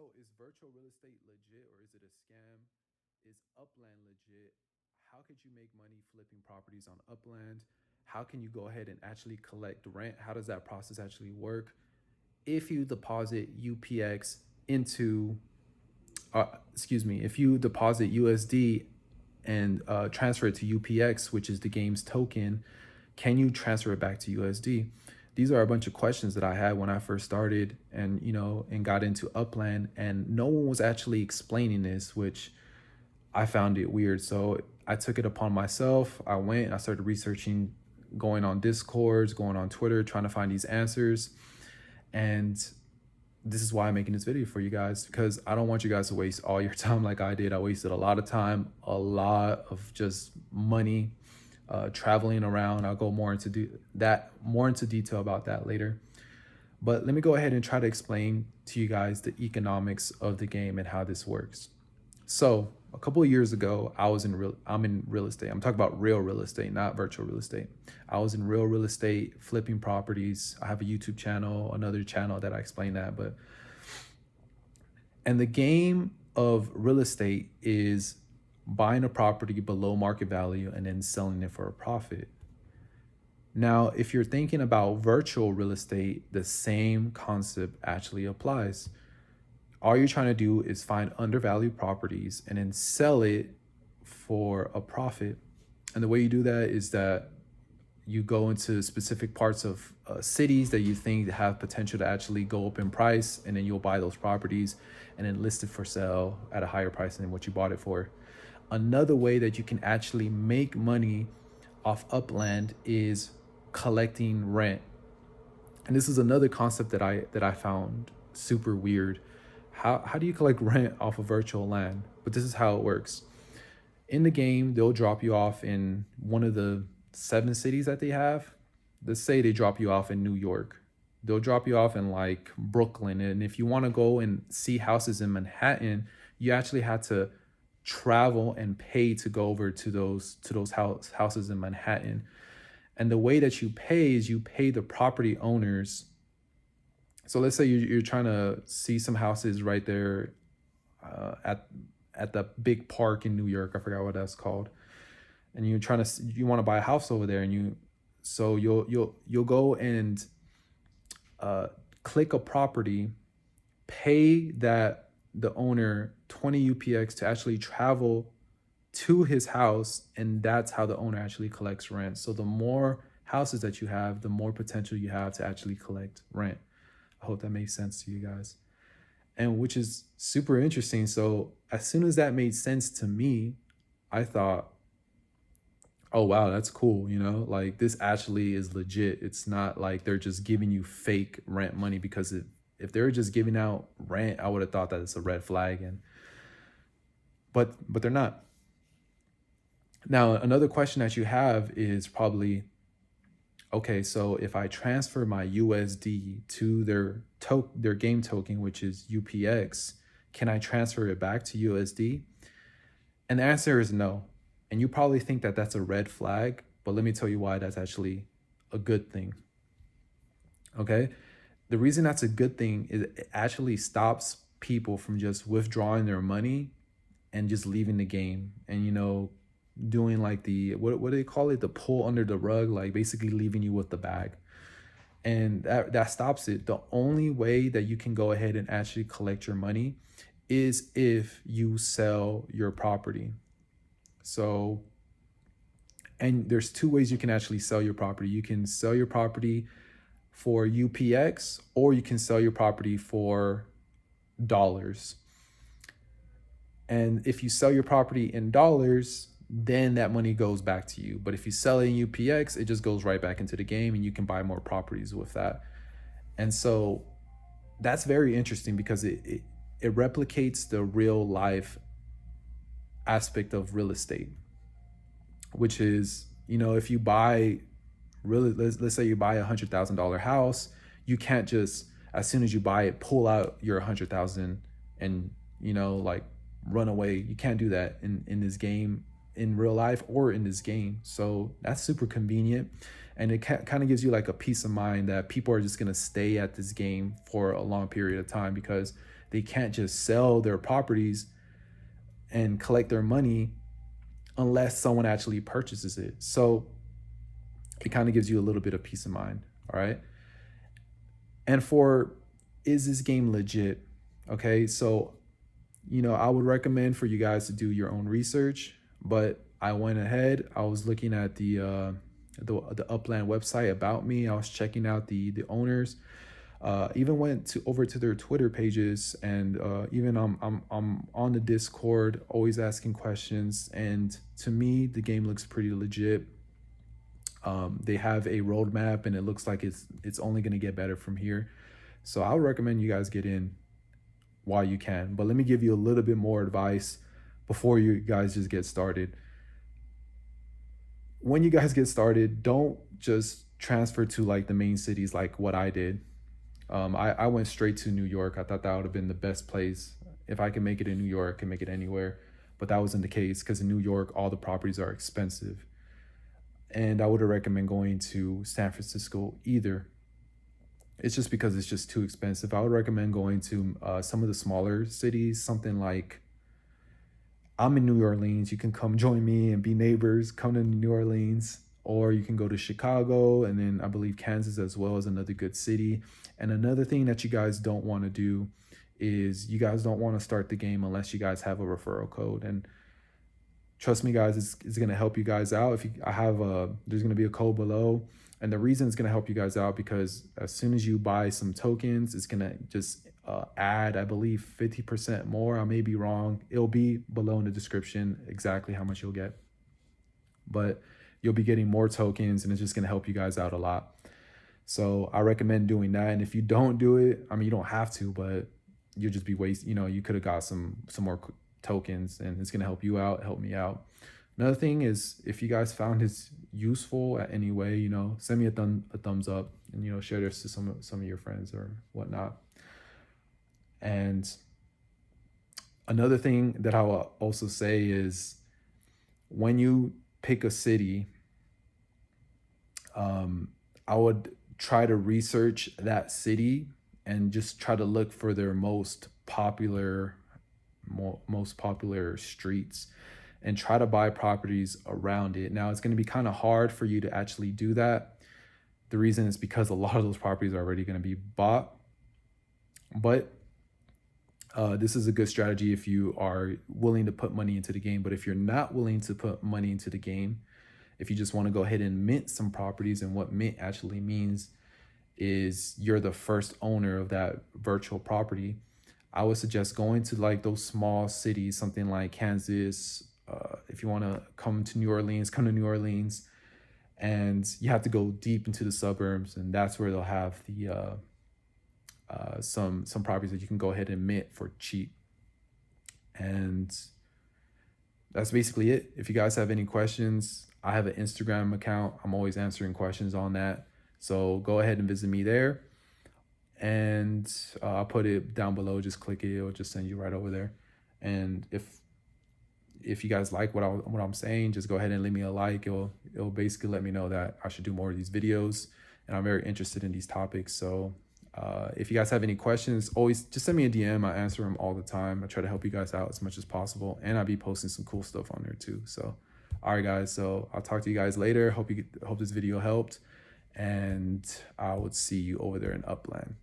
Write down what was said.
So is virtual real estate legit or is it a scam? Is Upland legit? How could you make money flipping properties on Upland? How can you go ahead and actually collect rent? How does that process actually work? If you deposit UPX into, if you deposit USD and transfer it to UPX, which is the game's token, can you transfer it back to USD? These are a bunch of questions that I had when I first started and and got into Upland, and no one was actually explaining this, which I found it weird. So I took it upon myself. I went and I started researching, going on Discords, going on Twitter, trying to find these answers. And this is why I'm making this video for you guys, because I don't want you guys to waste all your time like I did. I wasted a lot of time, a lot of just money, traveling around. I'll go more into detail about that later. But let me go ahead and try to explain to you guys the economics of the game and how this works. So a couple of years ago, I'm in real estate. I'm talking about real real estate, not virtual real estate. I was in real estate, flipping properties. I have a YouTube channel, another channel that I explain that. And the game of real estate is buying a property below market value and then selling it for a profit. Now, if you're thinking about virtual real estate, the same concept actually applies. All you're trying to do is find undervalued properties and then sell it for a profit. And the way you do that is that you go into specific parts of cities that you think have potential to actually go up in price, and then you'll buy those properties and then list it for sale at a higher price than what you bought it for. Another way that you can actually make money off Upland is collecting rent. And this is another concept that I found super weird. How do you collect rent off of virtual land? But this is how it works. In the game, they'll drop you off in one of the 7 cities that they have. Let's say they drop you off in New York. They'll drop you off in like Brooklyn. And if you want to go and see houses in Manhattan, you actually had to travel and pay to go over to those houses in Manhattan. And the way that you pay is you pay the property owners. So let's say you're trying to see some houses right there at the big park in New York. I forgot what that's called. And you want to buy a house over there, and you'll go and click a property, pay the owner 20 UPX to actually travel to his house, and that's how the owner actually collects rent. So the more houses that you have, the more potential you have to actually collect rent. I hope that makes sense to you guys. And which is super interesting. So as soon as that made sense to me, I thought, oh wow, that's cool. Like this actually is legit. It's not like they're just giving you fake rent money, because if they were just giving out rent, I would have thought that it's a red flag. But they're not. Now, another question that you have is probably, okay, so if I transfer my USD to their game token, which is UPX, can I transfer it back to USD? And the answer is no. And you probably think that that's a red flag, but let me tell you why that's actually a good thing. Okay? The reason that's a good thing is it actually stops people from just withdrawing their money and just leaving the game and, doing like the, what do they call it? The pull under the rug, like basically leaving you with the bag. And that stops it. The only way that you can go ahead and actually collect your money is if you sell your property. So, and there's 2 ways you can actually sell your property. You can sell your property for UPX, or you can sell your property for dollars. And if you sell your property in dollars, then that money goes back to you. But if you sell it in UPX, it just goes right back into the game, and you can buy more properties with that. And so that's very interesting, because it replicates the real life aspect of real estate, which is, if you buy let's say you buy $100,000 house, you can't just, as soon as you buy it, pull out your 100,000 and like run away. You can't do that in this game, in real life, or in this game. So that's super convenient. And it kind of gives you like a peace of mind that people are just going to stay at this game for a long period of time, because they can't just sell their properties and collect their money unless someone actually purchases it. So it kind of gives you a little bit of peace of mind. All right. And for, is this game legit? Okay. So, I would recommend for you guys to do your own research, but I went ahead. I was looking at the Upland website about me. I was checking out the owners. Even went over to their Twitter pages, and even I'm on the Discord, always asking questions. And to me, the game looks pretty legit. They have a roadmap, and it looks like it's only going to get better from here. So I would recommend you guys get in while you can. But let me give you a little bit more advice before you guys just get started. When you guys get started, don't just transfer to like the main cities like what I did. I went straight to New York. I thought that would have been the best place. If I can make it in New York, I can make it anywhere. But that wasn't the case, because in New York, all the properties are expensive. And I would recommend going to San Francisco either. It's just because it's just too expensive. I would recommend going to some of the smaller cities, something like, I'm in New Orleans. You can come join me and be neighbors. Come to New Orleans. Or you can go to Chicago, and then I believe Kansas as well is another good city. And another thing that you guys don't want to do is you guys don't want to start the game unless you guys have a referral code. And trust me, guys, it's going to help you guys out. If you, I have there's going to be a code below. And the reason it's going to help you guys out, because as soon as you buy some tokens, it's going to just add, I believe, 50% more. I may be wrong. It'll be below in the description exactly how much you'll get. But you'll be getting more tokens, and it's just going to help you guys out a lot. So I recommend doing that. And if you don't do it, I mean, you don't have to, but you'll just be wasting, you could have got some more tokens, and it's going to help you out, help me out. Another thing is, if you guys found this useful at any way, send me a thumbs up, and, share this to some of your friends or whatnot. And another thing that I will also say is, when you pick a city, I would try to research that city and just try to look for their most popular streets, and try to buy properties around it. Now, it's going to be kind of hard for you to actually do that. The reason is because a lot of those properties are already going to be bought. But this is a good strategy if you are willing to put money into the game. But if you're not willing to put money into the game, if you just want to go ahead and mint some properties, and what mint actually means is you're the first owner of that virtual property, I would suggest going to like those small cities, something like Kansas. If you want to come to New Orleans, come to New Orleans, and you have to go deep into the suburbs, and that's where they'll have the some properties that you can go ahead and mint for cheap. And that's basically it. If you guys have any questions, I have an Instagram account. I'm always answering questions on that. So go ahead and visit me there. And I'll put it down below. Just click it. It'll just send you right over there. And if you guys like what I'm saying, just go ahead and leave me a like. It'll basically let me know that I should do more of these videos. And I'm very interested in these topics. So if you guys have any questions, always just send me a DM. I answer them all the time. I try to help you guys out as much as possible. And I'll be posting some cool stuff on there too. So, all right, guys. So I'll talk to you guys later. Hope this video helped. And I would see you over there in Upland.